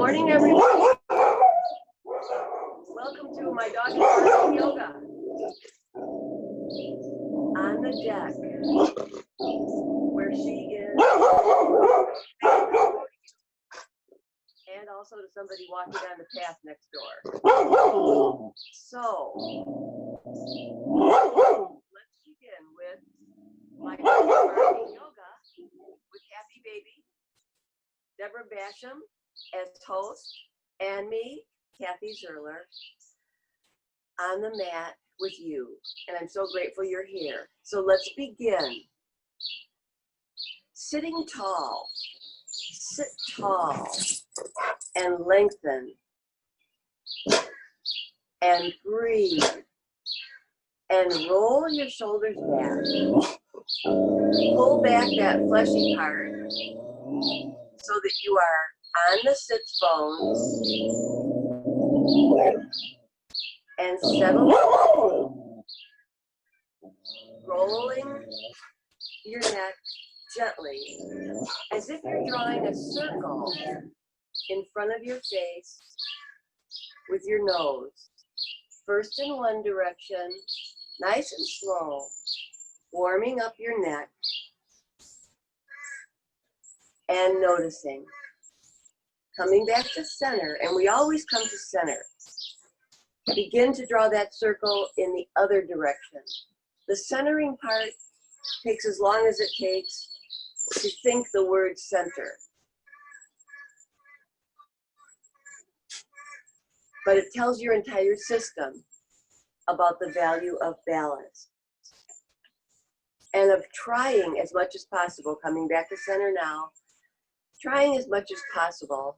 morning, everyone. Welcome to my doggy morning yoga on the deck, where she is, and also to somebody walking on the path next door. So, let's begin with my doggy morning yoga with Happy Baby, Deborah Basham as host, and me, Kathy Zerler, on the mat with you. And I'm so grateful you're here. So let's begin. Sitting tall. Sit tall and lengthen and breathe and roll your shoulders back. Pull back that fleshy part so that you are on the sits bones and settle, rolling your neck gently as if you're drawing a circle in front of your face with your nose. First in one direction, nice and slow, warming up your neck and noticing. Coming back to center, and we always come to center. Begin to draw that circle in the other direction. The centering part takes as long as it takes to think the word center. But it tells your entire system about the value of balance and of trying as much as possible, coming back to center now, trying as much as possible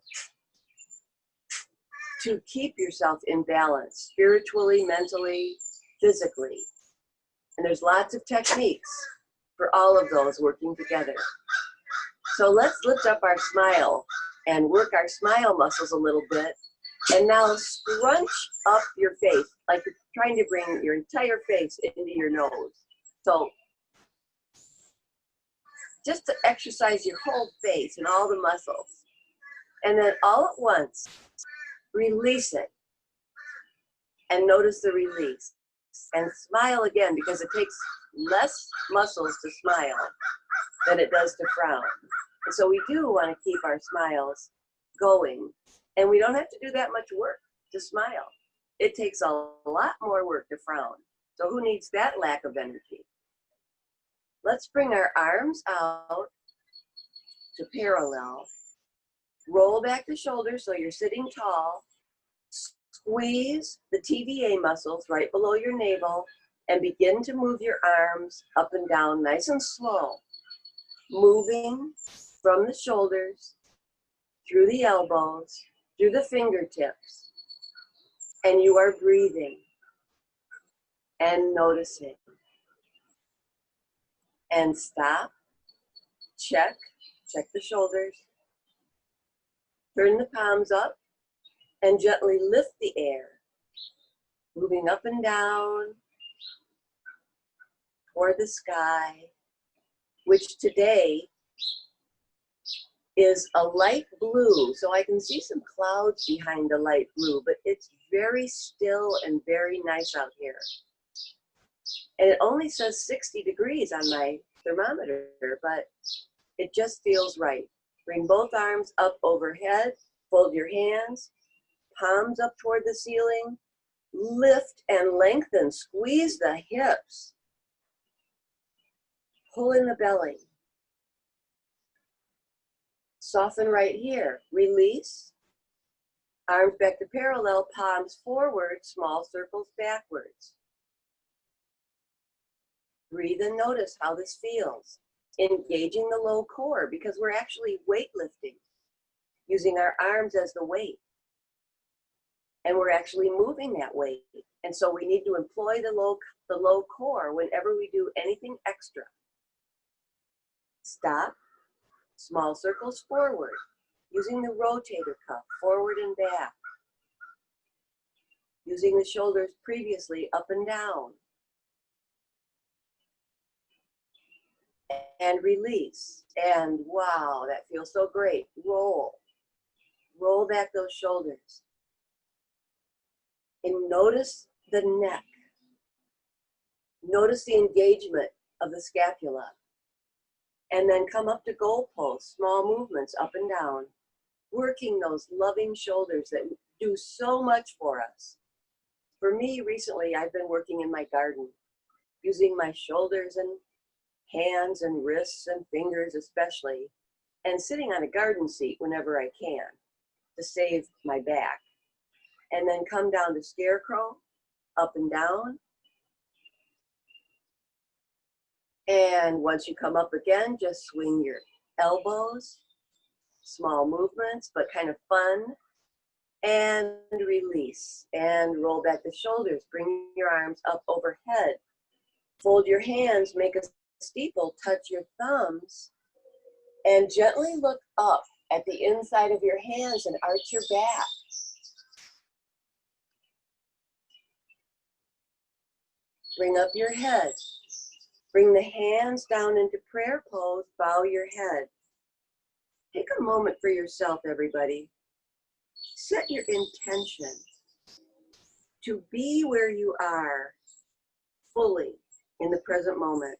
to keep yourself in balance, spiritually, mentally, physically. And there's lots of techniques for all of those working together. So let's lift up our smile and work our smile muscles a little bit. And now scrunch up your face, like you're trying to bring your entire face into your nose. So just to exercise your whole face and all the muscles. And then all at once, release it. And notice the release. And smile again, because it takes less muscles to smile than it does to frown. And so we do want to keep our smiles going. And we don't have to do that much work to smile. It takes a lot more work to frown. So who needs that lack of energy? Let's bring our arms out to parallel. Roll back the shoulders so you're sitting tall. Squeeze the TVA muscles right below your navel and begin to move your arms up and down nice and slow. Moving from the shoulders, through the elbows, through the fingertips. And you are breathing and noticing. And stop, check the shoulders, turn the palms up, and gently lift the air, moving up and down toward the sky, which today is a light blue. So I can see some clouds behind the light blue, but it's very still and very nice out here. And it only says 60 degrees on my thermometer, but it just feels right. Bring both arms up overhead, fold your hands, palms up toward the ceiling, lift and lengthen, squeeze the hips, pull in the belly. Soften right here, release, arms back to parallel, palms forward, small circles backwards. Breathe and notice how this feels. Engaging the low core, because we're actually weightlifting, using our arms as the weight. And we're actually moving that weight. And so we need to employ the low core whenever we do anything extra. Stop, small circles forward, using the rotator cuff, forward and back. Using the shoulders previously up and down. And release. And wow, that feels so great. Roll. Roll roll back those shoulders. And notice the neck. Notice the engagement of the scapula. And then come up to goal pose, small movements up and down, working those loving shoulders that do so much for us. For me, recently, I've been working in my garden, using my shoulders and hands and wrists and fingers especially, and sitting on a garden seat whenever I can to save my back. And then come down to scarecrow, up and down. And once you come up again, just swing your elbows, small movements, but kind of fun, and release. And roll back the shoulders, bring your arms up overhead. Fold your hands, make a steeple, touch your thumbs, and gently look up at the inside of your hands and arch your back. Bring up your head. Bring the hands down into prayer pose, bow your head. Take a moment for yourself, everybody. Set your intention to be where you are fully in the present moment.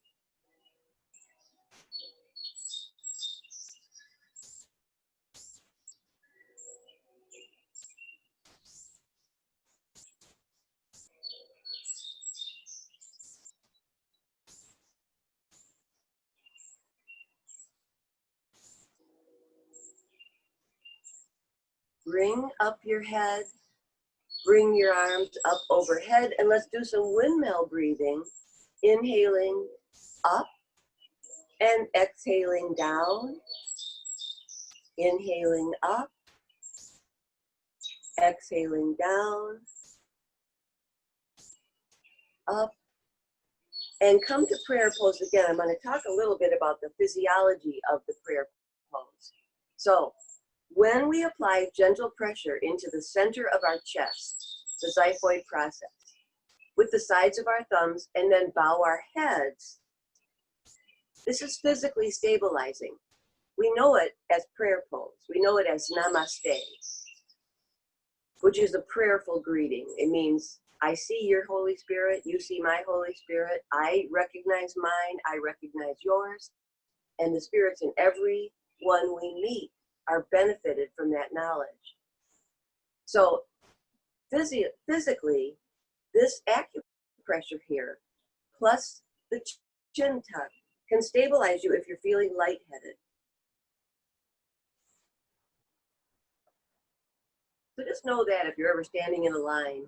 Bring up your head, bring your arms up overhead, and let's do some windmill breathing. Inhaling up and exhaling down. Inhaling up, exhaling down, up, and come to prayer pose again. I'm going to talk a little bit about the physiology of the prayer pose. So, when we apply gentle pressure into the center of our chest, the xiphoid process, with the sides of our thumbs and then bow our heads, this is physically stabilizing. We know it as prayer pose. We know it as namaste, which is a prayerful greeting. It means, I see your Holy Spirit, you see my Holy Spirit, I recognize mine, I recognize yours, and the spirits in every one we meet are benefited from that knowledge. So physically, this acupressure here, plus the chin tuck, can stabilize you if you're feeling lightheaded. So just know that if you're ever standing in a line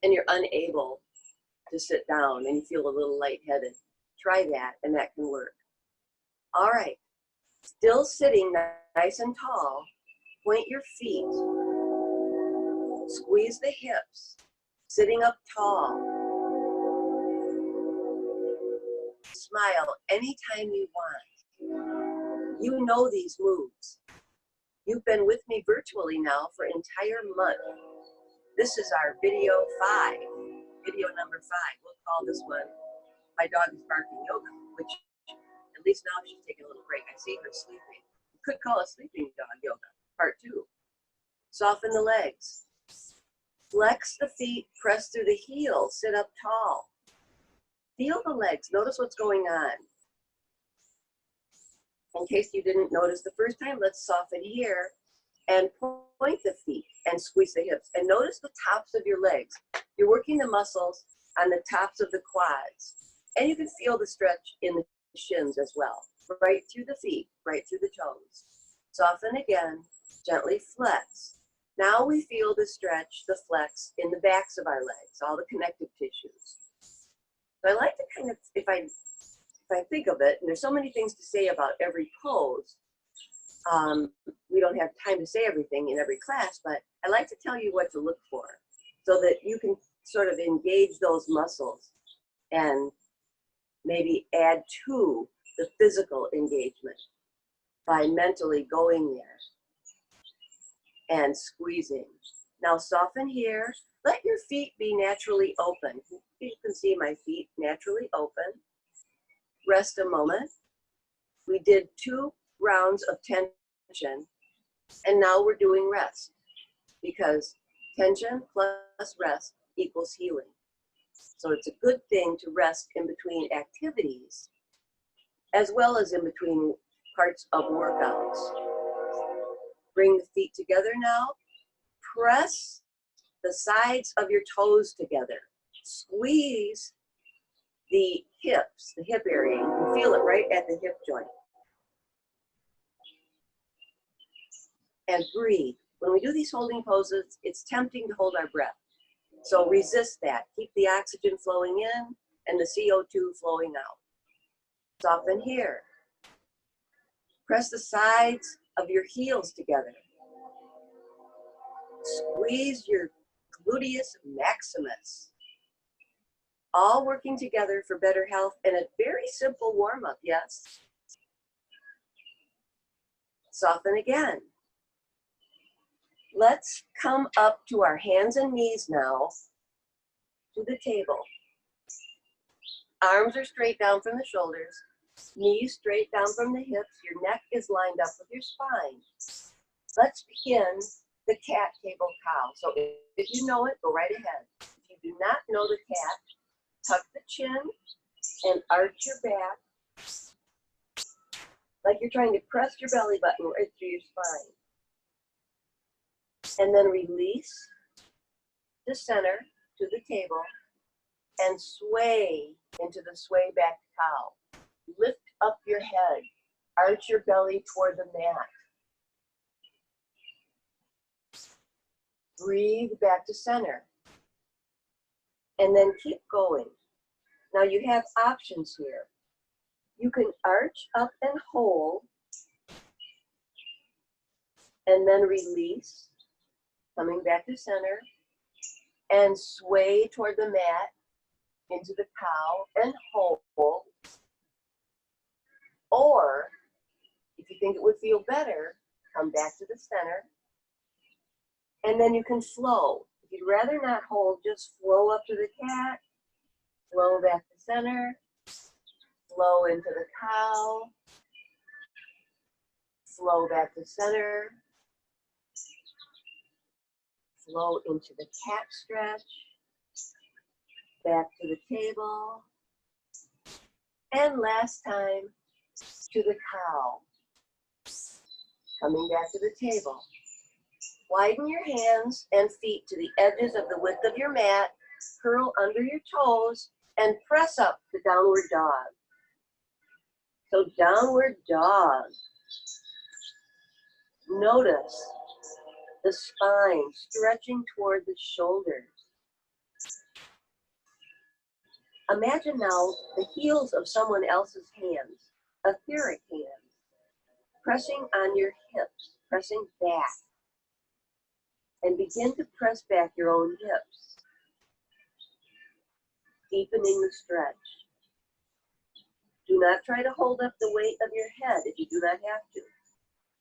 and you're unable to sit down and you feel a little lightheaded, try that and that can work. All right, still sitting nice and tall, point your feet, squeeze the hips, sitting up tall. Smile anytime you want. You know these moves. You've been with me virtually now for an entire month. This is our video 5, video number 5. We'll call this one, My Dog is Barking Yoga, which at least now she's taking a little break. I see her sleeping. You could call it Sleeping Dog Yoga, part 2. Soften the legs. Flex the feet, press through the heels, sit up tall. Feel the legs, notice what's going on. In case you didn't notice the first time, let's soften here and point the feet and squeeze the hips. And notice the tops of your legs. You're working the muscles on the tops of the quads. And you can feel the stretch in the shins as well. Right through the feet, right through the toes. Soften again, gently flex. Now we feel the stretch, the flex in the backs of our legs, all the connective tissues. So I like to kind of, if I think of it, and there's so many things to say about every pose, we don't have time to say everything in every class, but I like to tell you what to look for so that you can sort of engage those muscles and maybe add to the physical engagement by mentally going there and squeezing. Now soften here. Let your feet be naturally open. You can see my feet naturally open. Rest a moment. We did 2 rounds of tension. And now we're doing rest, because tension plus rest equals healing. So it's a good thing to rest in between activities, as well as in between parts of workouts. Bring the feet together now. Press the sides of your toes together. Squeeze the hips, the hip area. You can feel it right at the hip joint. And breathe. When we do these holding poses, it's tempting to hold our breath. So resist that. Keep the oxygen flowing in and the CO2 flowing out. Soften here. Press the sides of your heels together. Squeeze your gluteus maximus. All working together for better health and a very simple warm-up, yes? Soften again. Let's come up to our hands and knees now to the table. Arms are straight down from the shoulders, knees straight down from the hips. Your neck is lined up with your spine. Let's begin the cat table cow. So if you know it, go right ahead. If you do not know the cat, tuck the chin and arch your back like you're trying to press your belly button right through your spine. And then release the center to the table and sway into the sway back cow. Lift up your head, arch your belly toward the mat. Breathe back to center. And then keep going. Now you have options here. You can arch up and hold, and then release, coming back to center, and sway toward the mat into the cow and hold. Or, if you think it would feel better, come back to the center, and then you can flow. If you'd rather not hold, just flow up to the cat, flow back to center, flow into the cow, flow back to center, flow into the cat stretch, back to the table, and last time to the cow. Coming back to the table. Widen your hands and feet to the edges of the width of your mat, curl under your toes, and press up to downward dog. So downward dog. Notice the spine stretching toward the shoulders. Imagine now the heels of someone else's hands, etheric hands, pressing on your hips, pressing back. And begin to press back your own hips, deepening the stretch. Do not try to hold up the weight of your head if you do not have to,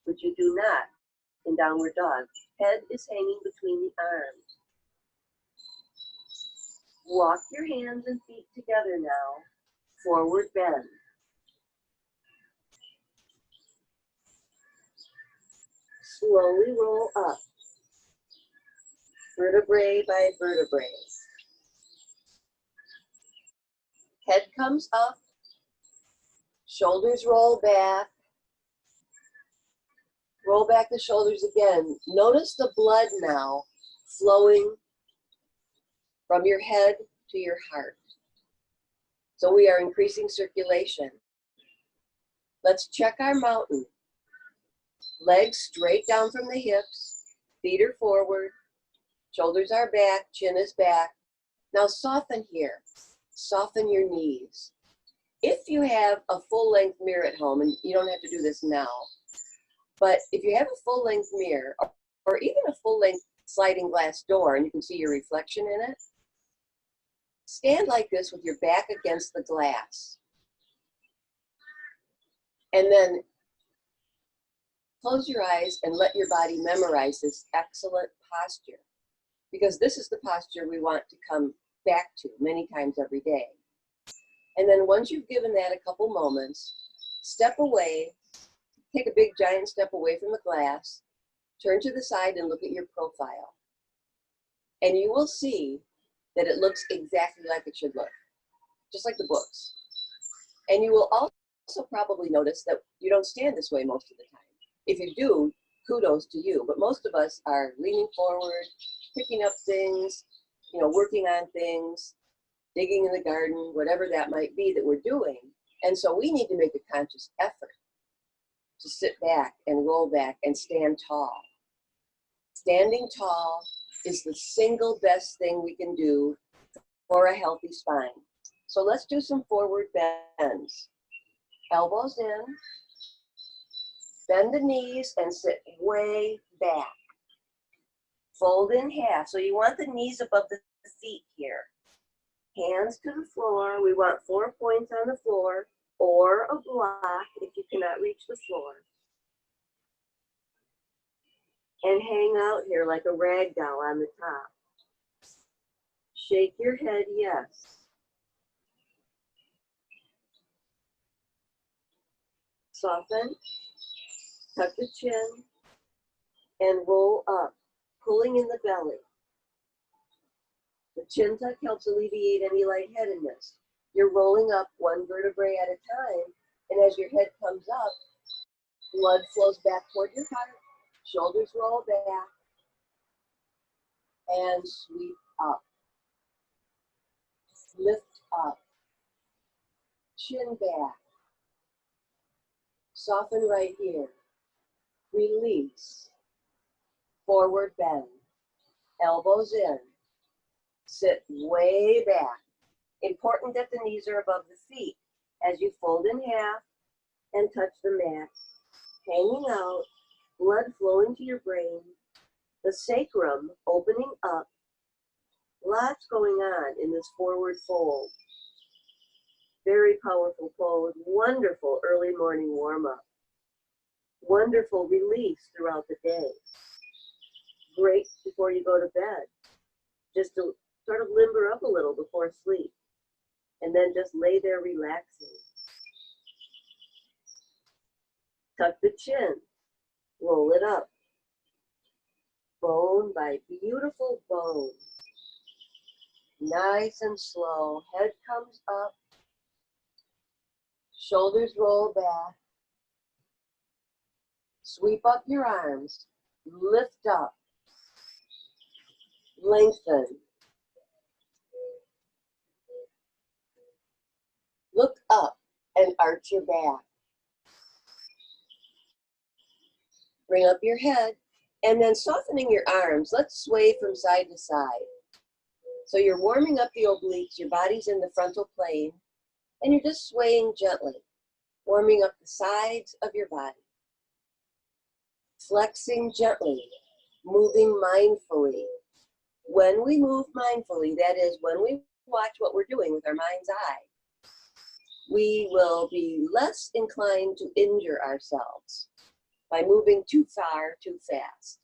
which you do not in downward dog. Head is hanging between the arms. Walk your hands and feet together now, forward bend. Slowly roll up, vertebrae by vertebrae. Head comes up, shoulders roll back. Roll back the shoulders again. Notice the blood now flowing from your head to your heart. So we are increasing circulation. Let's check our mountain. Legs straight down from the hips, feet are forward, shoulders are back, chin is back. Now soften here. Soften your knees. If you have a full-length mirror at home, and you don't have to do this now, but if you have a full-length mirror, or even a full-length sliding glass door, and you can see your reflection in it, stand like this with your back against the glass. And then close your eyes and let your body memorize this excellent posture, because this is the posture we want to come back to many times every day. And then once you've given that a couple moments, step away, take a big giant step away from the glass, Turn to the side and look at your profile. And you will see that it looks exactly like it should look, just like the books. And you will also probably notice that you don't stand this way most of the time. If you do, kudos to you. But most of us are leaning forward, picking up things, working on things, digging in the garden, whatever that might be that we're doing. And so we need to make a conscious effort to sit back and roll back and stand tall. Standing tall is the single best thing we can do for a healthy spine. So let's do some forward bends. Elbows in, bend the knees and sit way back. Fold in half. So you want the knees above the feet here. Hands to the floor. We want 4 points on the floor or a block if you cannot reach the floor. And hang out here like a rag doll on the top. Shake your head, yes. Soften, tuck the chin, and roll up, pulling in the belly. The chin tuck helps alleviate any lightheadedness. You're rolling up one vertebrae at a time, and as your head comes up, blood flows back toward your heart, shoulders roll back, and sweep up. Lift up, chin back. Soften right here. Release. Forward bend. Elbows in. Sit way back. Important that the knees are above the feet as you fold in half and touch the mat. Hanging out, blood flowing to your brain, the sacrum opening up. Lots going on in this forward fold. Very powerful pose. Wonderful early morning warm-up. Wonderful release throughout the day. Great before you go to bed. Just to sort of limber up a little before sleep. And then just lay there relaxing. Tuck the chin. Roll it up. Bone by beautiful bone. Nice and slow. Head comes up. Shoulders roll back. Sweep up your arms. Lift up. Lengthen. Look up and arch your back. Bring up your head and then softening your arms. Let's sway from side to side. So you're warming up the obliques, your body's in the frontal plane, and you're just swaying gently, warming up the sides of your body. Flexing gently, moving mindfully. When we move mindfully, that is, when we watch what we're doing with our mind's eye, we will be less inclined to injure ourselves by moving too far, too fast.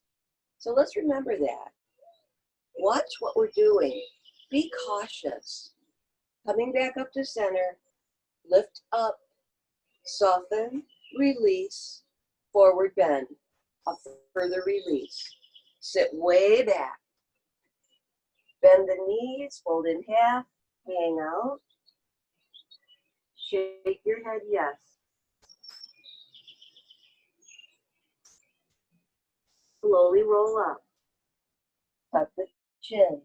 So let's remember that. Watch what we're doing. Be cautious. Coming back up to center, lift up, soften, release, forward bend, a further release. Sit way back. Bend the knees, fold in half, hang out. Shake your head, yes. Slowly roll up. Tuck the chin.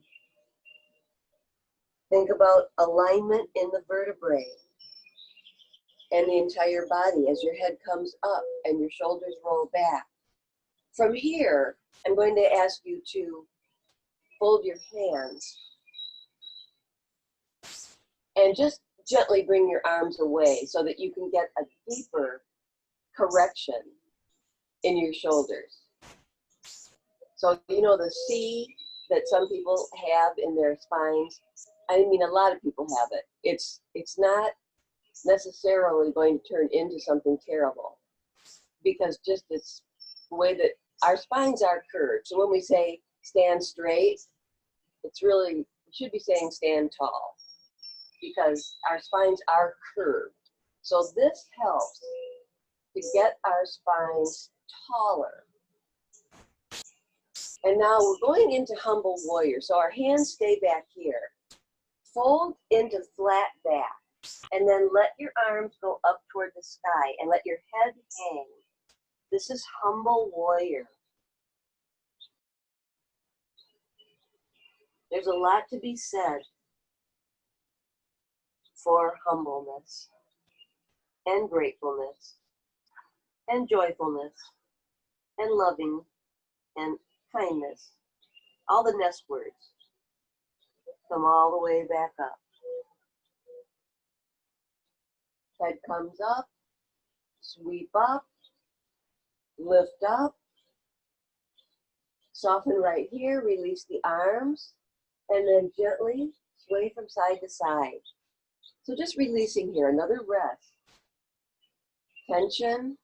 Think about alignment in the vertebrae and the entire body as your head comes up and your shoulders roll back. From here, I'm going to ask you to fold your hands and just gently bring your arms away so that you can get a deeper correction in your shoulders. So you know the C that some people have in their spines, I mean a lot of people have it. It's not necessarily going to turn into something terrible because just it's the way that our spines are curved. So when we say stand straight, it's really, we should be saying stand tall because our spines are curved. So this helps to get our spines taller. And now we're going into humble warrior. So our hands stay back here. Fold into flat back. And then let your arms go up toward the sky and let your head hang. This is humble warrior. There's a lot to be said for humbleness and gratefulness and joyfulness and loving and kindness. All the nest words come all the way back up. Head comes up, sweep up, lift up, soften right here, release the arms, and then gently sway from side to side. So just releasing here, another rest. Tension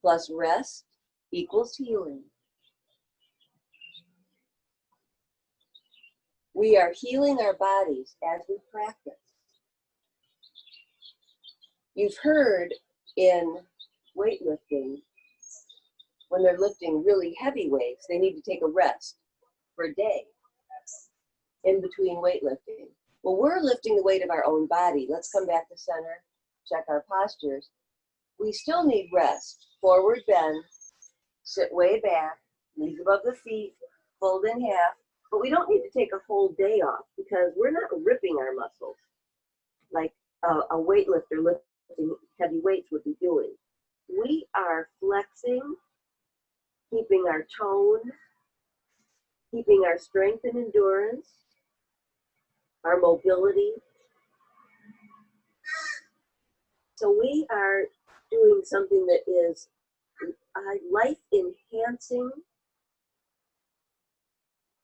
plus rest equals healing. We are healing our bodies as we practice. You've heard in weightlifting, when they're lifting really heavy weights, they need to take a rest for a day in between weightlifting. Well, we're lifting the weight of our own body. Let's come back to center, check our postures. We still need rest. Forward bend, sit way back, knees above the feet, fold in half. But we don't need to take a whole day off because we're not ripping our muscles like a weightlifter lifting heavy weights would be doing. We are flexing, keeping our tone, keeping our strength and endurance, our mobility. So we are doing something that is life enhancing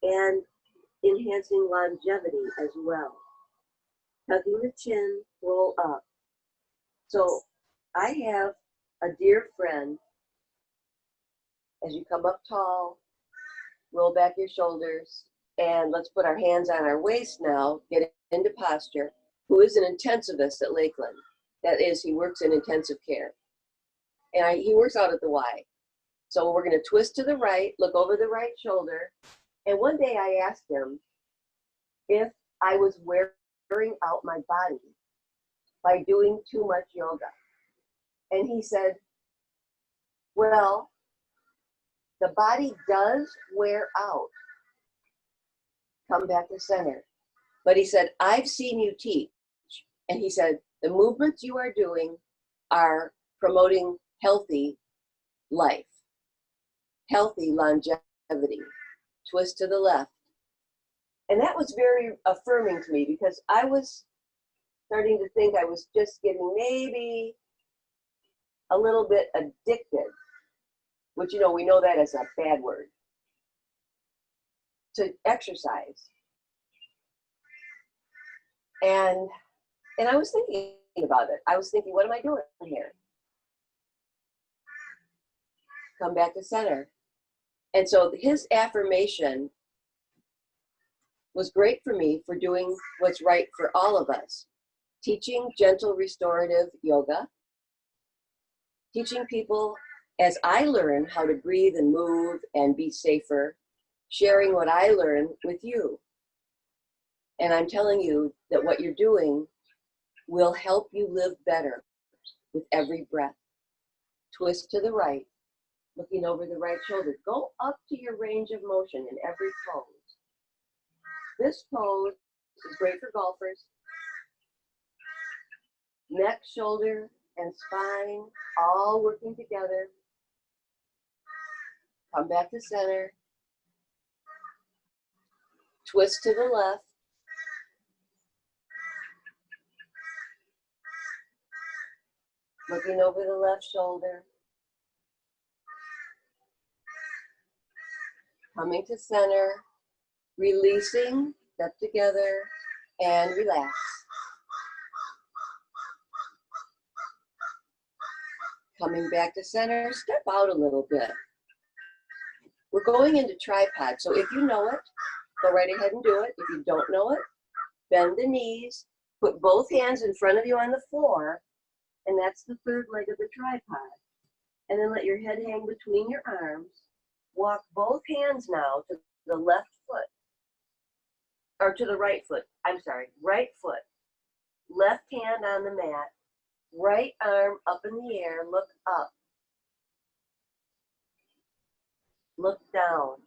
and enhancing longevity as well. Tucking the chin, roll up. So I have a dear friend. As you come up tall, roll back your shoulders, and let's put our hands on our waist now, get into posture, who is an intensivist at Lakeland. That is, he works in intensive care. And he works out at the Y. So we're going to twist to the right, look over the right shoulder. And one day I asked him if I was wearing out my body by doing too much yoga. And he said, well, the body does wear out. Come back to center. But he said, I've seen you teach. And he said, the movements you are doing are promoting healthy life, healthy longevity. Twist to the left. And that was very affirming to me because I was starting to think I was just getting maybe a little bit addicted, which, you know, we know that as a bad word, to exercise. And I was thinking about it. I was thinking, what am I doing here? Come back to center. And so his affirmation was great for me for doing what's right for all of us. Teaching gentle restorative yoga, teaching people as I learn how to breathe and move and be safer, sharing what I learn with you. And I'm telling you that what you're doing will help you live better with every breath. Twist to the right, looking over the right shoulder. Go up to your range of motion in every pose. This pose is great for golfers. Neck, shoulder, and spine all working together. Come back to center. Twist to the left. Looking over the left shoulder. Coming to center. Releasing, step together, and relax. Coming back to center, step out a little bit. We're going into tripod, so if you know it, go right ahead and do it. If you don't know it, bend the knees, put both hands in front of you on the floor, and that's the third leg of the tripod. And then let your head hang between your arms. Walk both hands now to the left foot, or to the right foot, I'm sorry, right foot. Left hand on the mat, right arm up in the air, look up, look down,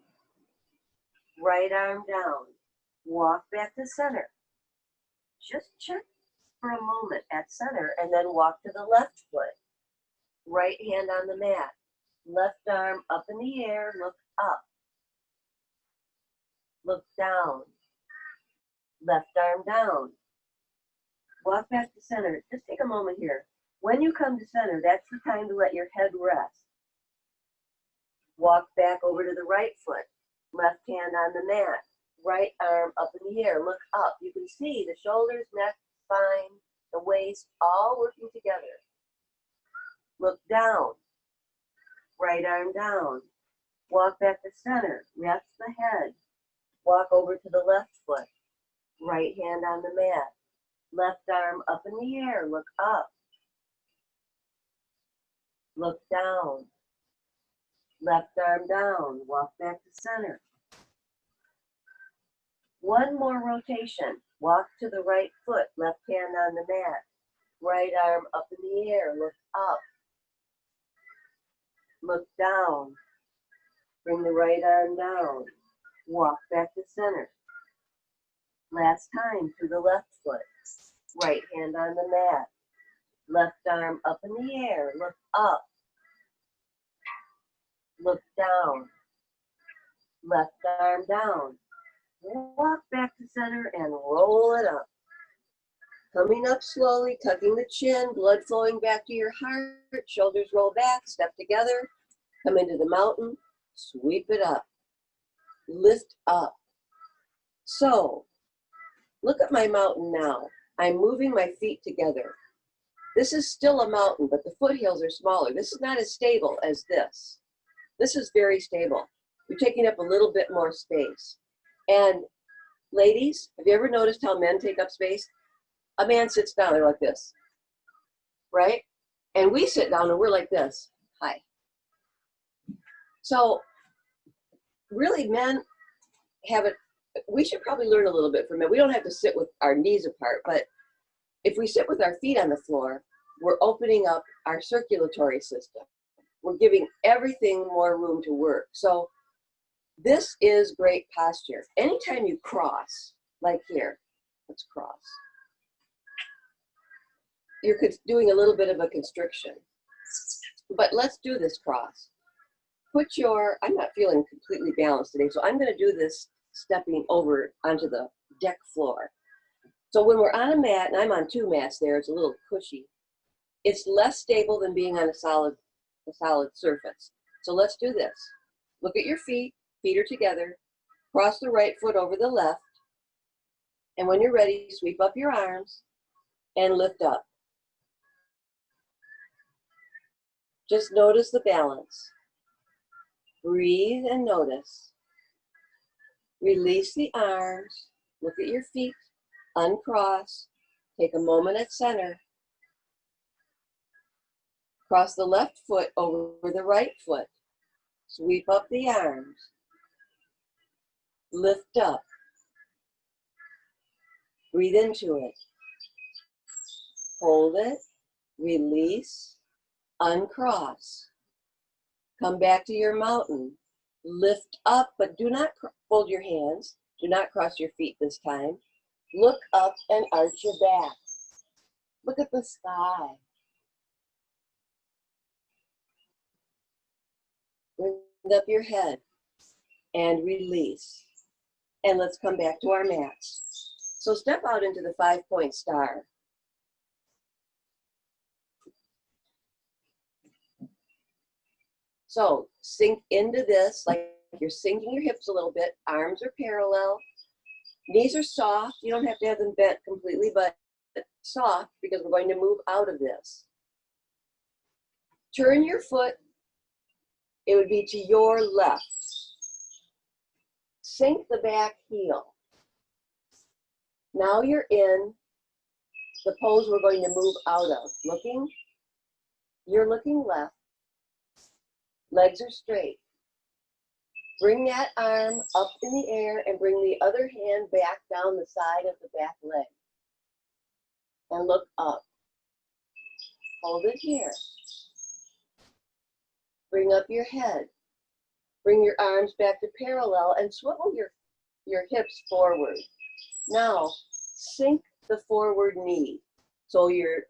right arm down, walk back to center. Just check for a moment at center and then walk to the left foot. Right hand on the mat, left arm up in the air, look up, look down, left arm down. Walk back to center. Just take a moment here. When you come to center, that's the time to let your head rest. Walk back over to the right foot. Left hand on the mat. Right arm up in the air. Look up. You can see the shoulders, neck, spine, the waist, all working together. Look down. Right arm down. Walk back to center. Rest the head. Walk over to the left foot. Right hand on the mat. Left arm up in the air, look up, look down, left arm down, walk back to center. One more rotation, walk to the right foot, left hand on the mat, right arm up in the air, look up, look down, bring the right arm down, walk back to center. Last time to the left foot. Right hand on the mat, left arm up in the air, look up, look down, left arm down, walk back to center and roll it up. Coming up slowly, tucking the chin, blood flowing back to your heart, shoulders roll back, step together, come into the mountain, sweep it up, lift up. So, look at my mountain now. I'm moving my feet together. This is still a mountain, but the foothills are smaller. This is not as stable as this. This is very stable. You're taking up a little bit more space. And ladies, have you ever noticed how men take up space? A man sits down, they're like this, right? And we sit down and we're like this. Hi. So really men have it. We should probably learn a little bit from it. We don't have to sit with our knees apart, but if we sit with our feet on the floor, we're opening up our circulatory system. We're giving everything more room to work. So this is great posture. Anytime you cross, like here, let's cross. You're doing a little bit of a constriction, but let's do this cross. Put your, I'm not feeling completely balanced today, so I'm going to do this stepping over onto the deck floor. So when we're on a mat, and I'm on 2 mats there, it's a little cushy. It's less stable than being on a solid surface. So let's do this. Look at your feet. Feet are together. Cross the right foot over the left. And when you're ready, sweep up your arms and lift up. Just notice the balance. Breathe and notice. Release the arms. Look at your feet. Uncross. Take a moment at center. Cross the left foot over the right foot. Sweep up the arms. Lift up. Breathe into it. Hold it. Release. Uncross. Come back to your mountain. Lift up, but do not fold your hands. Do not cross your feet this time. Look up and arch your back. Look at the sky. Bring up your head and release. And let's come back to our mats. So step out into the 5-point star. So sink into this like you're sinking your hips a little bit. Arms are parallel. Knees are soft. You don't have to have them bent completely, but soft because we're going to move out of this. Turn your foot. It would be to your left. Sink the back heel. Now you're in the pose we're going to move out of. You're looking left. Legs are straight. Bring that arm up in the air and bring the other hand back down the side of the back leg. And look up. Hold it here. Bring up your head. Bring your arms back to parallel and swivel your hips forward. Now, sink the forward knee. So you're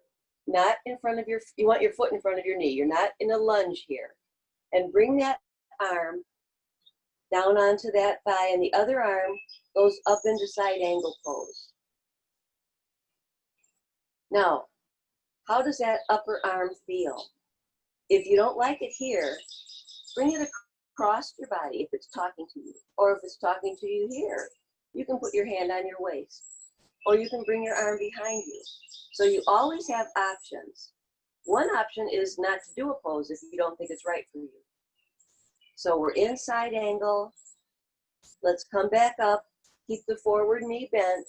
not in front of you want your foot in front of your knee. You're not in a lunge here. And bring that arm down onto that thigh, and the other arm goes up into side angle pose. Now, how does that upper arm feel? If you don't like it here, bring it across your body if it's talking to you, or if it's talking to you here, you can put your hand on your waist, or you can bring your arm behind you. So you always have options. One option is not to do a pose if you don't think it's right for you. So we're in side angle. Let's come back up. Keep the forward knee bent.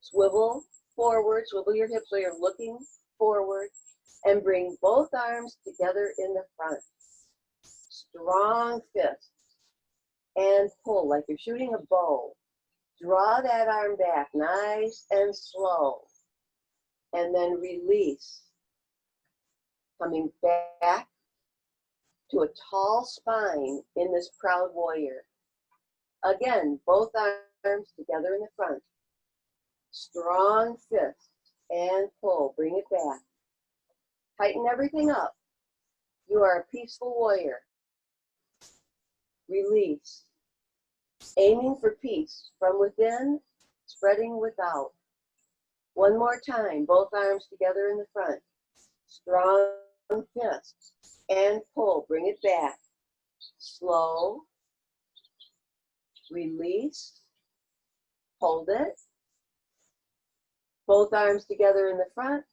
Swivel forward, swivel your hips so you're looking forward, and bring both arms together in the front. Strong fists, and pull like you're shooting a bow. Draw that arm back nice and slow, and then release. Coming back to a tall spine in this proud warrior. Again, both arms together in the front. Strong fists and pull, bring it back. Tighten everything up. You are a peaceful warrior. Release. Aiming for peace from within, spreading without. One more time, both arms together in the front. Strong fists and pull, bring it back. Slow. Release. Hold it. Both arms together in the front,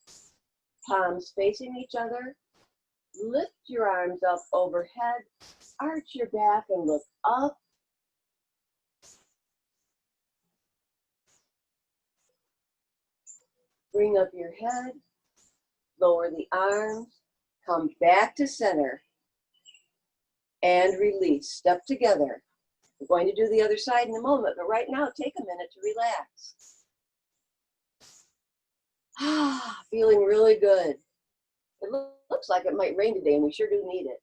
palms facing each other. Lift your arms up overhead, arch your back and look up. Bring up your head, lower the arms, come back to center, and release. Step together. We're going to do the other side in a moment, but right now take a minute to relax. Feeling really good. It looks like it might rain today, and we sure do need it.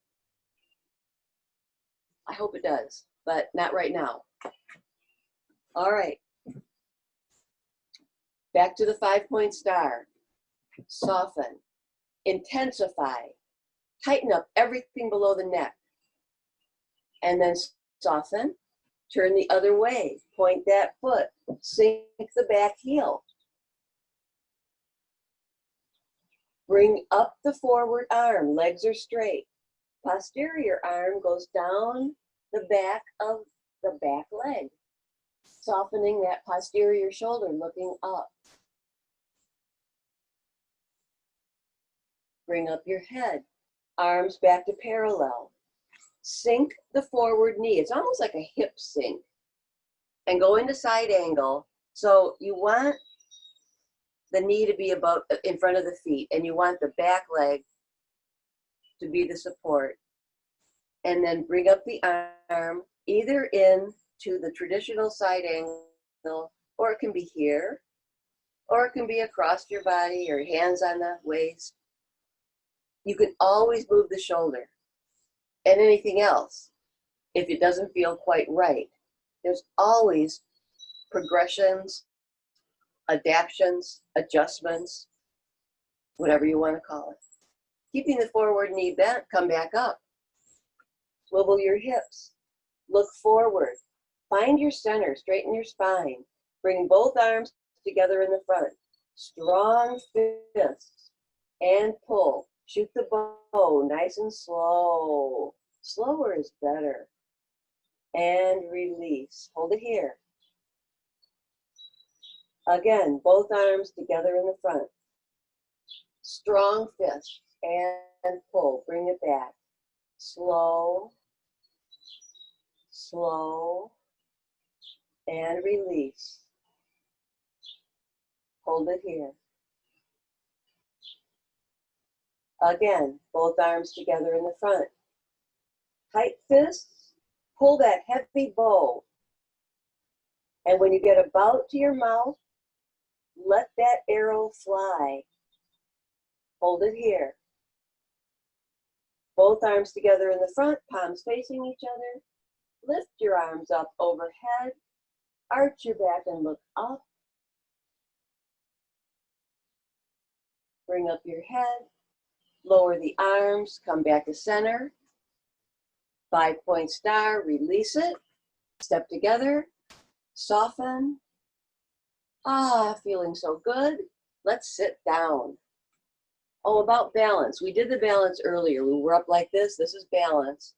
I hope it does, but not right now. All right. Back to the 5-point star. Soften, intensify, tighten up everything below the neck. And then soften, turn the other way, point that foot, sink the back heel. Bring up the forward arm, legs are straight. Posterior arm goes down the back of the back leg, softening that posterior shoulder, looking up. Bring up your head, arms back to parallel. Sink the forward knee. It's almost like a hip sink. And go into side angle. So you want the knee to be about in front of the feet, and you want the back leg to be the support. And then bring up the arm either into the traditional side angle, or it can be here, or it can be across your body, or hands on the waist. You can always move the shoulder and anything else if it doesn't feel quite right. There's always progressions, adaptions, adjustments, whatever you want to call it. Keeping the forward knee bent, come back up. Swivel your hips. Look forward. Find your center, straighten your spine. Bring both arms together in the front. Strong fists and pull. Shoot the bow, nice and slow. Slower is better. And release. Hold it here. Again, both arms together in the front. Strong fist and pull. Bring it back. Slow, slow, and release. Hold it here. Again, both arms together in the front. Tight fists pull that heavy bow. And when you get about to your mouth, let that arrow fly. Hold it here. Both arms together in the front, palms facing each other. Lift your arms up overhead. Arch your back and look up. Bring up your head. Lower the arms, come back to center. 5-point star, release it. Step together, soften. Ah, feeling so good. Let's sit down. Oh, about balance. We did the balance earlier. We were up like this. This is balance.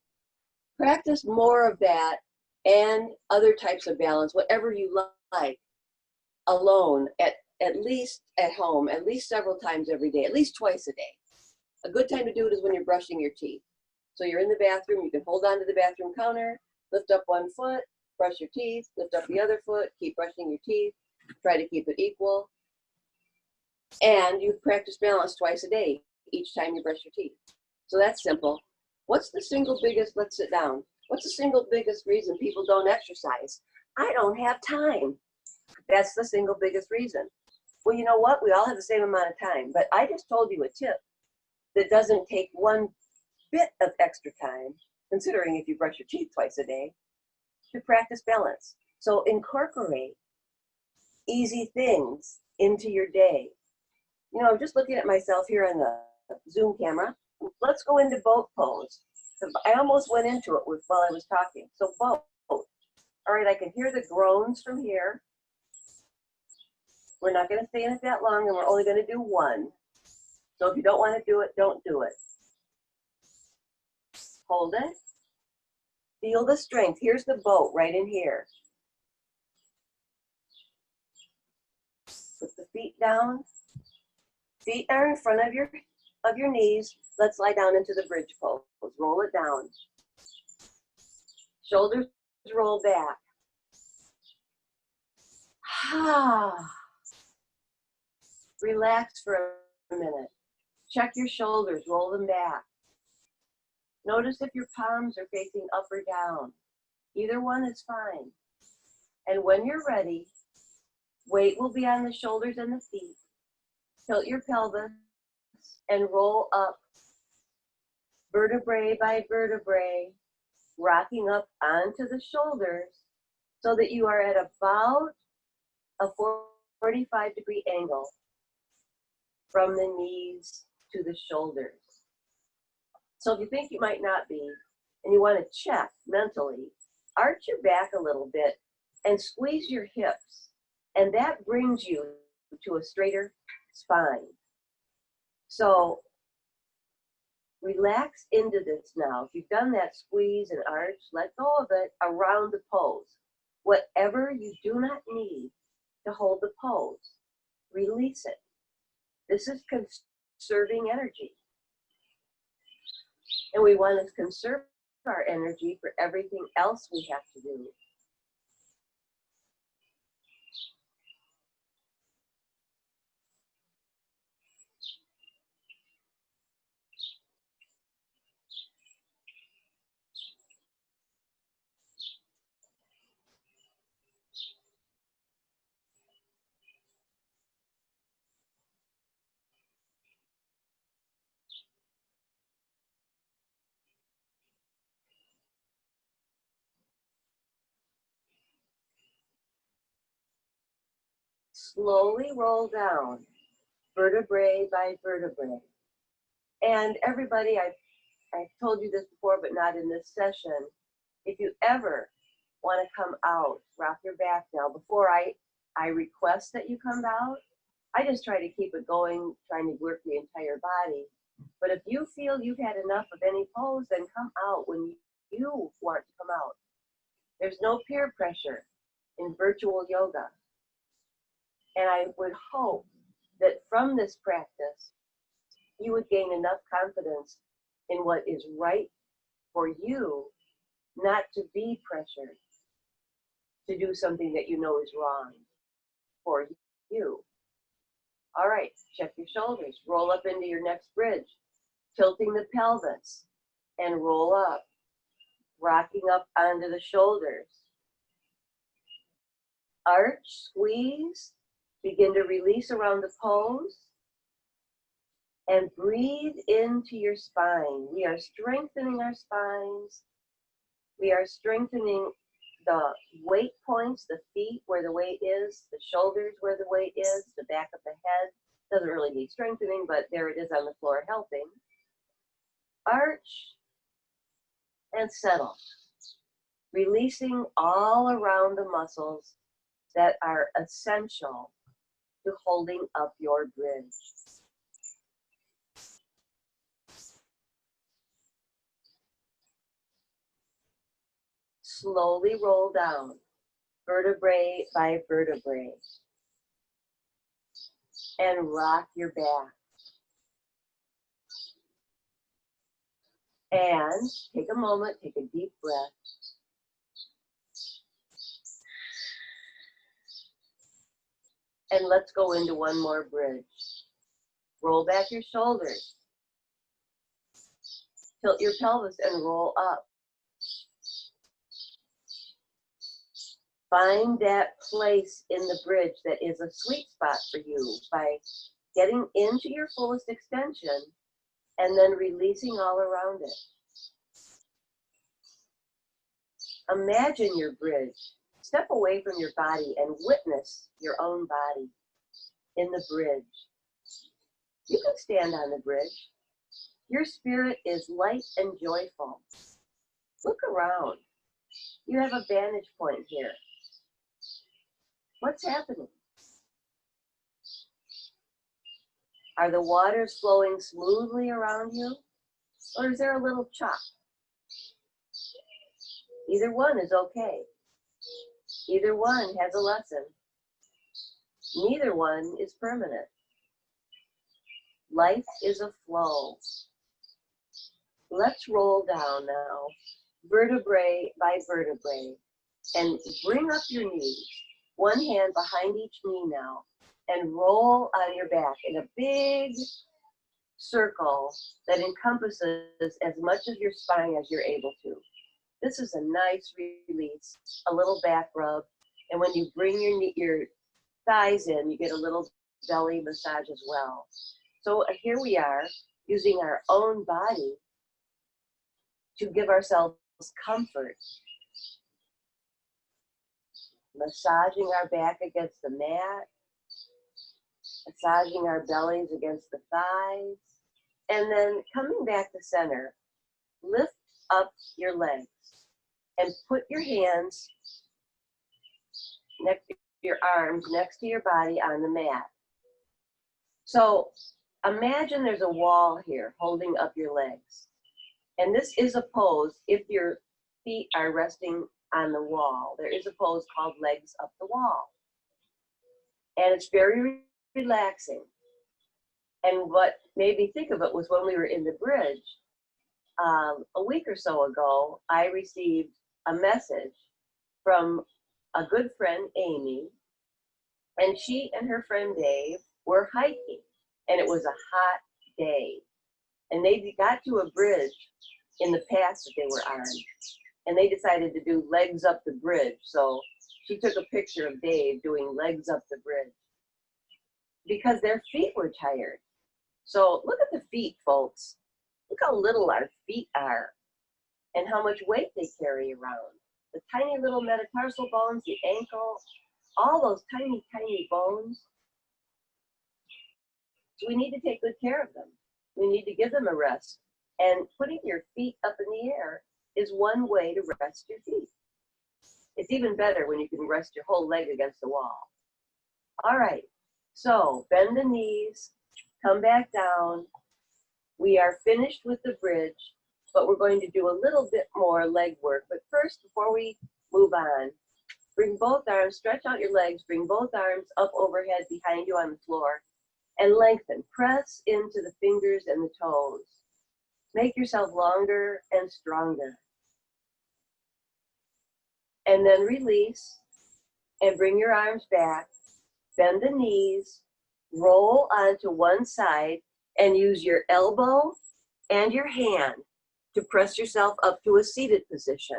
Practice more of that and other types of balance, whatever you like, alone, at least at home, at least several times every day, at least twice a day. A good time to do it is when you're brushing your teeth. So you're in the bathroom, you can hold on to the bathroom counter, lift up one foot, brush your teeth, lift up the other foot, keep brushing your teeth, try to keep it equal. And you practice balance twice a day, each time you brush your teeth. So that's simple. What's the single biggest, let's sit down. What's the single biggest reason people don't exercise? I don't have time. That's the single biggest reason. Well, you know what? We all have the same amount of time, but I just told you a tip that doesn't take one bit of extra time, considering if you brush your teeth twice a day, to practice balance. So incorporate easy things into your day. You know, I'm just looking at myself here on the Zoom camera. Let's go into boat pose. I almost went into it while I was talking. So boat. All right, I can hear the groans from here. We're not going to stay in it that long, and we're only going to do one. So if you don't want to do it, don't do it. Hold it. Feel the strength. Here's the boat right in here. Put the feet down. Feet are in front of your knees. Let's lie down into the bridge pose. Roll it down. Shoulders roll back. Relax for a minute. Check your shoulders, roll them back. Notice if your palms are facing up or down. Either one is fine. And when you're ready, weight will be on the shoulders and the feet. Tilt your pelvis and roll up vertebrae by vertebrae, rocking up onto the shoulders so that you are at about a 45-degree angle from the knees to the shoulders. So if you think you might not be, and you want to check mentally, arch your back a little bit and squeeze your hips, and that brings you to a straighter spine. So relax into this now. If you've done that squeeze and arch, let go of it around the pose. Whatever you do not need to hold the pose, release it. This is conserving energy. And we want to conserve our energy for everything else we have to do. Slowly roll down, vertebrae by vertebrae. And everybody, I've told you this before, but not in this session. If you ever want to come out, rock your back now. Before I request that you come out, I just try to keep it going, trying to work the entire body. But if you feel you've had enough of any pose, then come out when you want to come out. There's no peer pressure in virtual yoga. And I would hope that from this practice, you would gain enough confidence in what is right for you, not to be pressured to do something that you know is wrong for you. All right, check your shoulders. Roll up into your next bridge, tilting the pelvis, and roll up. rocking up onto the shoulders. Arch, squeeze, begin to release around the pose, and breathe into your spine. We are strengthening our spines. We are strengthening the weight points, the feet where the weight is, the shoulders where the weight is, the back of the head. Doesn't really need strengthening, but there it is on the floor helping. Arch and settle. Releasing all around the muscles that are essential to holding up your bridge. Slowly roll down, vertebrae by vertebrae, and rock your back. And take a moment, take a deep breath. And let's go into one more bridge. Roll back your shoulders. Tilt your pelvis and roll up. Find that place in the bridge that is a sweet spot for you by getting into your fullest extension and then releasing all around it. Imagine your bridge. Step away from your body and witness your own body in the bridge. You can stand on the bridge. Your spirit is light and joyful. Look around. You have a vantage point here. What's happening? Are the waters flowing smoothly around you, or is there a little chop? Either one is okay. Either one has a lesson. Neither one is permanent. Life is a flow. Let's roll down now, vertebrae by vertebrae, and bring up your knees. One hand behind each knee now, and roll on your back in a big circle that encompasses as much of your spine as you're able to. This is a nice release, a little back rub, and when you bring your thighs in, you get a little belly massage as well. So here we are, using our own body to give ourselves comfort. Massaging our back against the mat, massaging our bellies against the thighs, and then coming back to center, lift up your legs and put your hands next to your arms, next to your body on the mat. So imagine there's a wall here holding up your legs. And this is a pose if your feet are resting on the wall. There is a pose called legs up the wall. And it's very relaxing. And what made me think of it was when we were in the bridge, a week or so ago, I received a message from a good friend, Amy, and she and her friend Dave were hiking, and it was a hot day. And they got to a bridge in the pass that they were on, and they decided to do legs up the bridge. So she took a picture of Dave doing legs up the bridge because their feet were tired. So look at the feet, folks. Look how little our feet are and how much weight they carry around. The tiny little metatarsal bones, the ankle, all those tiny, tiny bones. So we need to take good care of them. We need to give them a rest. And putting your feet up in the air is one way to rest your feet. It's even better when you can rest your whole leg against the wall. All right, so bend the knees, come back down. We are finished with the bridge, but we're going to do a little bit more leg work. But first, before we move on, bring both arms, stretch out your legs, bring both arms up overhead behind you on the floor, and lengthen. Press into the fingers and the toes. Make yourself longer and stronger. And then release and bring your arms back. Bend the knees, roll onto one side, and use your elbow and your hand to press yourself up to a seated position.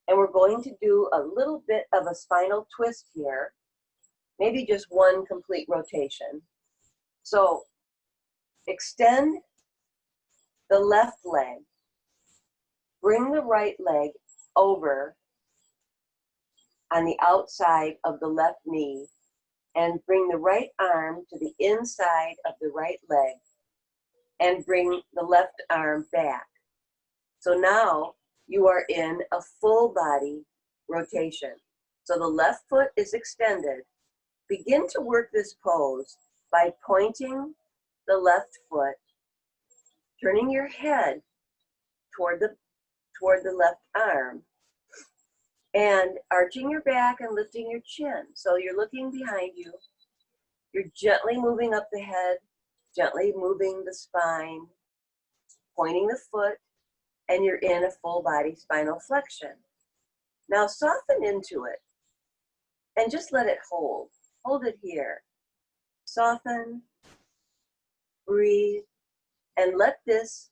And we're going to do a little bit of a spinal twist here, maybe just one complete rotation. So extend the left leg, bring the right leg over on the outside of the left knee, and bring the right arm to the inside of the right leg, and bring the left arm back. So now you are in a full body rotation. So the left foot is extended. Begin to work this pose by pointing the left foot, turning your head toward the left arm, and arching your back and lifting your chin. So you're looking behind you. You're gently moving up the head, gently moving the spine, pointing the foot, and you're in a full body spinal flexion. Now soften into it and just let it hold. Hold it here. Soften, breathe, and let this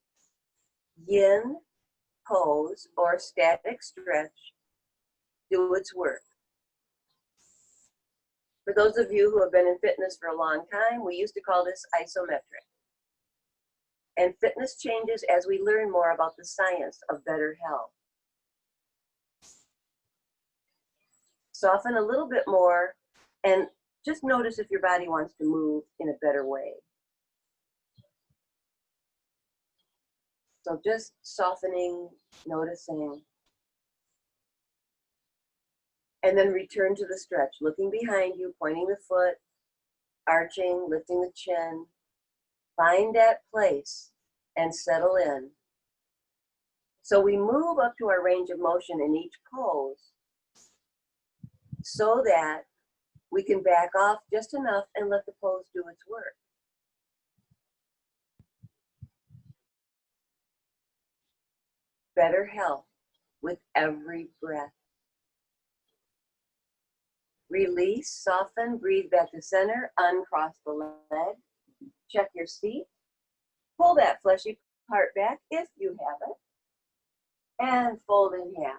yin pose or static stretch do its work. For those of you who have been in fitness for a long time, we used to call this isometric. And fitness changes as we learn more about the science of better health. Soften a little bit more and just notice if your body wants to move in a better way. So just softening, noticing. And then return to the stretch, looking behind you, pointing the foot, arching, lifting the chin. Find that place and settle in. So we move up to our range of motion in each pose so that we can back off just enough and let the pose do its work. Better health with every breath. Release, soften, breathe back to center, uncross the leg, check your seat, pull that fleshy part back if you have it, and fold in half.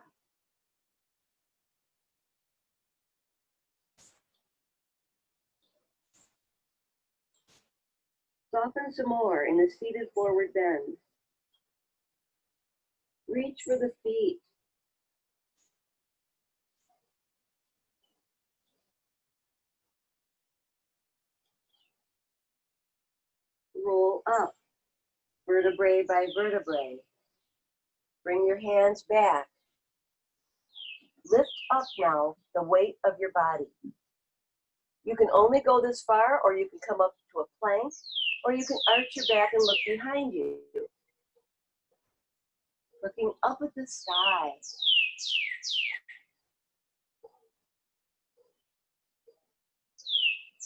Soften some more in the seated forward bend. Reach for the feet. Roll up, vertebrae by vertebrae. Bring your hands back. Lift up now the weight of your body. You can only go this far, or you can come up to a plank, or you can arch your back and look behind you. Looking up at the sky.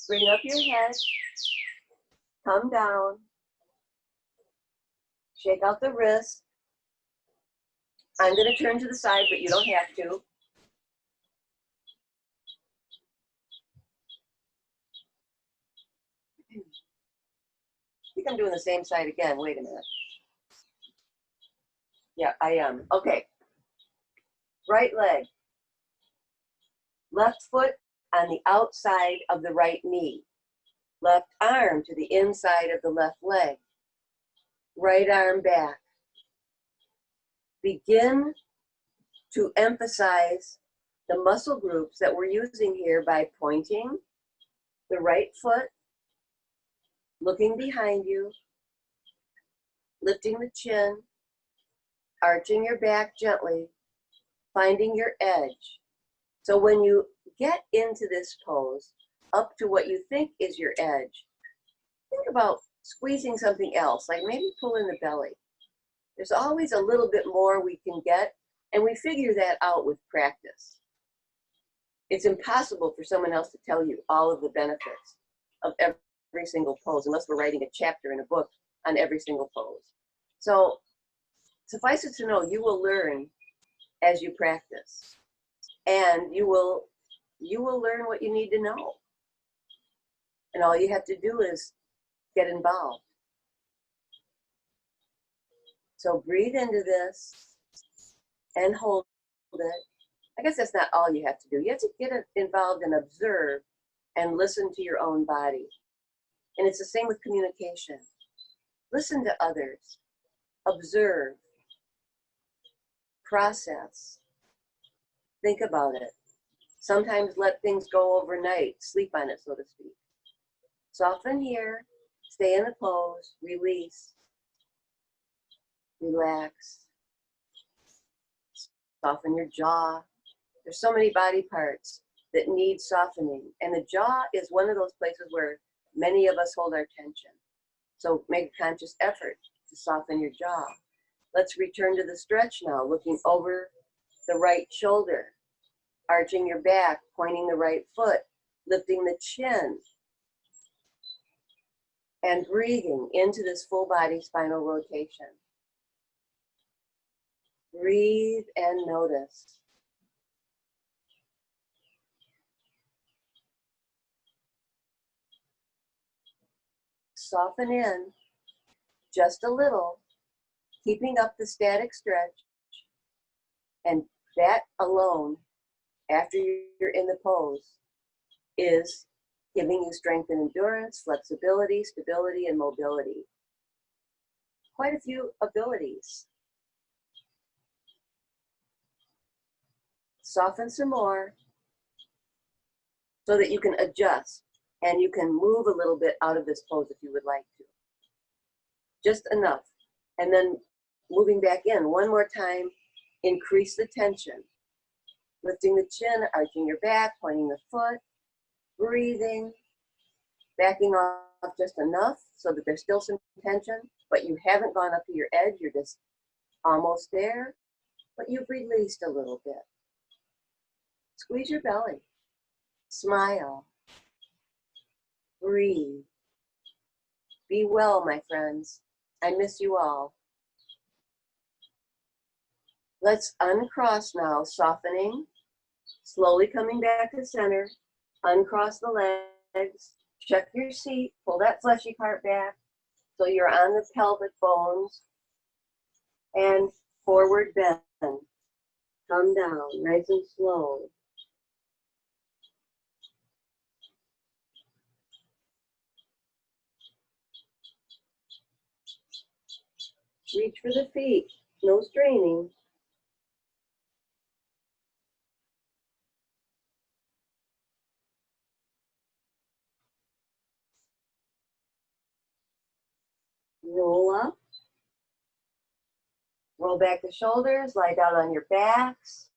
Bring up your head. Come down. Shake out the wrist. I'm going to turn to the side, but you don't have to. I think I'm doing the same side again. Wait a minute. Yeah, I am. Okay. Right leg. Left foot on the outside of the right knee. Left arm to the inside of the left leg. Right arm back. Begin to emphasize the muscle groups that we're using here by pointing the right foot, looking behind you, lifting the chin, arching your back gently, finding your edge. So when you get into this pose, up to what you think is your edge, think about squeezing something else, like maybe pull in the belly. There's always a little bit more we can get, and we figure that out with practice. It's impossible for someone else to tell you all of the benefits of every single pose, unless we're writing a chapter in a book on every single pose. So suffice it to know, you will learn as you practice, and you will learn what you need to know. And all you have to do is get involved. So breathe into this and hold it. I guess that's not all you have to do. You have to get involved and observe and listen to your own body. And it's the same with communication. Listen to others, observe, process, think about it. Sometimes let things go overnight, sleep on it, so to speak. Soften here, stay in the pose, release, relax, soften your jaw. There's so many body parts that need softening, and the jaw is one of those places where many of us hold our tension. So make a conscious effort to soften your jaw. Let's return to the stretch now, looking over the right shoulder, arching your back, pointing the right foot, lifting the chin, and breathing into this full body spinal rotation. Breathe and notice. Soften in just a little, keeping up the static stretch, and that alone, after you're in the pose, is giving you strength and endurance, flexibility, stability, and mobility. Quite a few abilities. Soften some more so that you can adjust and you can move a little bit out of this pose if you would like to. Just enough. And then moving back in one more time, increase the tension. Lifting the chin, arching your back, pointing the foot, breathing, backing off just enough so that there's still some tension, but you haven't gone up to your edge, you're just almost there, but you've released a little bit. Squeeze your belly, smile, breathe. Be well, my friends. I miss you all. Let's uncross now, softening, slowly coming back to center. Uncross the legs, check your seat, pull that fleshy part back so you're on the pelvic bones, and forward bend. Come down, nice and slow. Reach for the feet, no straining. Roll up. Roll back the shoulders, lie down on your backs.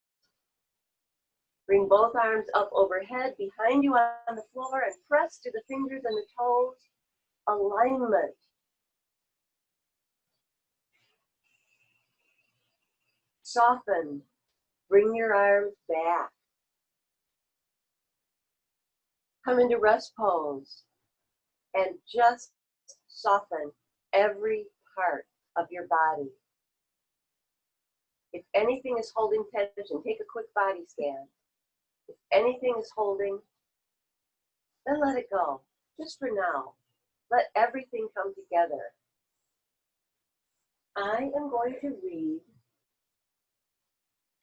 Bring both arms up overhead, behind you on the floor, and press to the fingers and the toes. Alignment. Soften. Bring your arms back. Come into rest pose and just soften every part of your body. If anything is holding tension, take a quick body scan. If anything is holding, then let it go, just for now. Let everything come together. I am going to read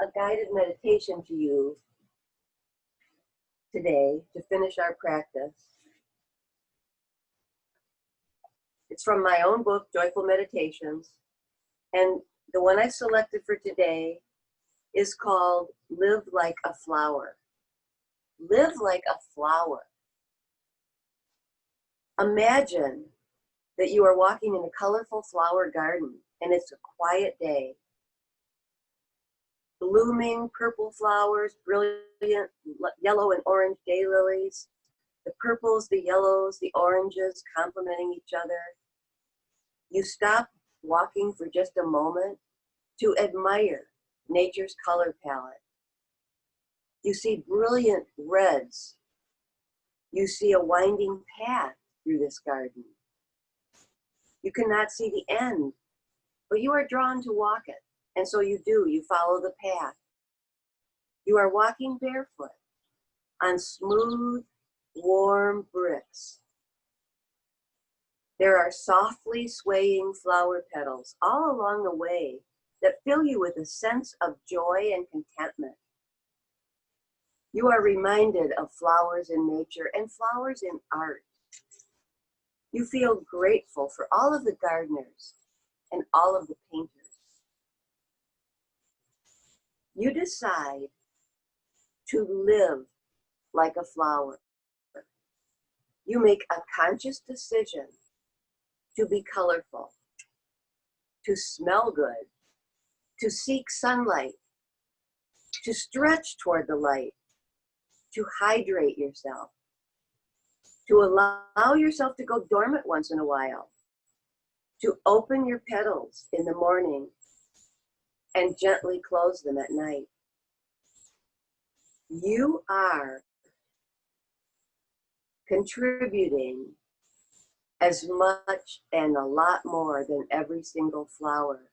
a guided meditation to you today to finish our practice. It's from my own book, Joyful Meditations, and the one I selected for today is called Live Like a Flower. Live like a flower. Imagine that you are walking in a colorful flower garden and it's a quiet day. Blooming purple flowers, brilliant yellow and orange daylilies, the purples, the yellows, the oranges complementing each other. You stop walking for just a moment to admire nature's color palette. You see brilliant reds. You see a winding path through this garden. You cannot see the end, but you are drawn to walk it. And so you do, you follow the path. You are walking barefoot on smooth, warm bricks. There are softly swaying flower petals all along the way that fill you with a sense of joy and contentment. You are reminded of flowers in nature and flowers in art. You feel grateful for all of the gardeners and all of the painters. You decide to live like a flower. You make a conscious decision to be colorful, to smell good, to seek sunlight, to stretch toward the light, to hydrate yourself, to allow yourself to go dormant once in a while, to open your petals in the morning and gently close them at night. You are contributing as much and a lot more than every single flower.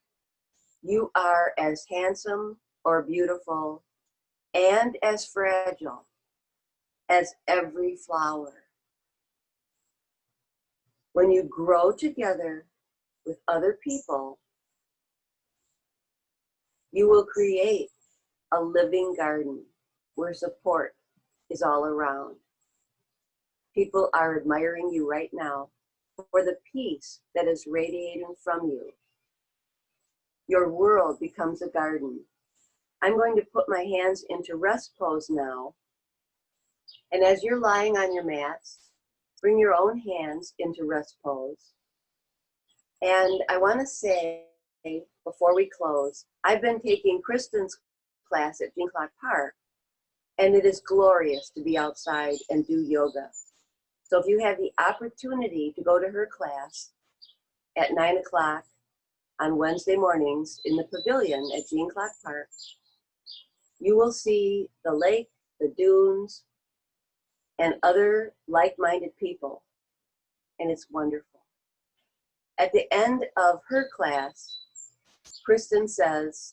You are as handsome or beautiful and as fragile as every flower. When you grow together with other people, you will create a living garden where support is all around. People are admiring you right now for the peace that is radiating from you. Your world becomes a garden. I'm going to put my hands into rest pose now. And as you're lying on your mats, bring your own hands into rest pose. And I want to say, before we close, I've been taking Kristen's class at Gene Clock Park, and it is glorious to be outside and do yoga. So if you have the opportunity to go to her class at 9 o'clock on Wednesday mornings in the pavilion at Gene Clock Park, you will see the lake, the dunes, and other like-minded people, and it's wonderful. At the end of her class, Kristen says,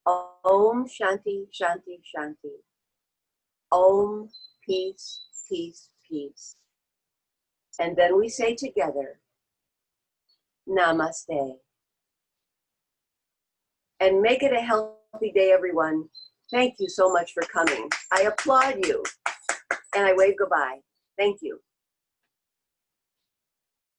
Om Shanti, Shanti, Shanti. Om, peace, peace, peace. And then we say together, Namaste. And make it a healthy day, everyone. Thank you so much for coming. I applaud you, and I wave goodbye. Thank you.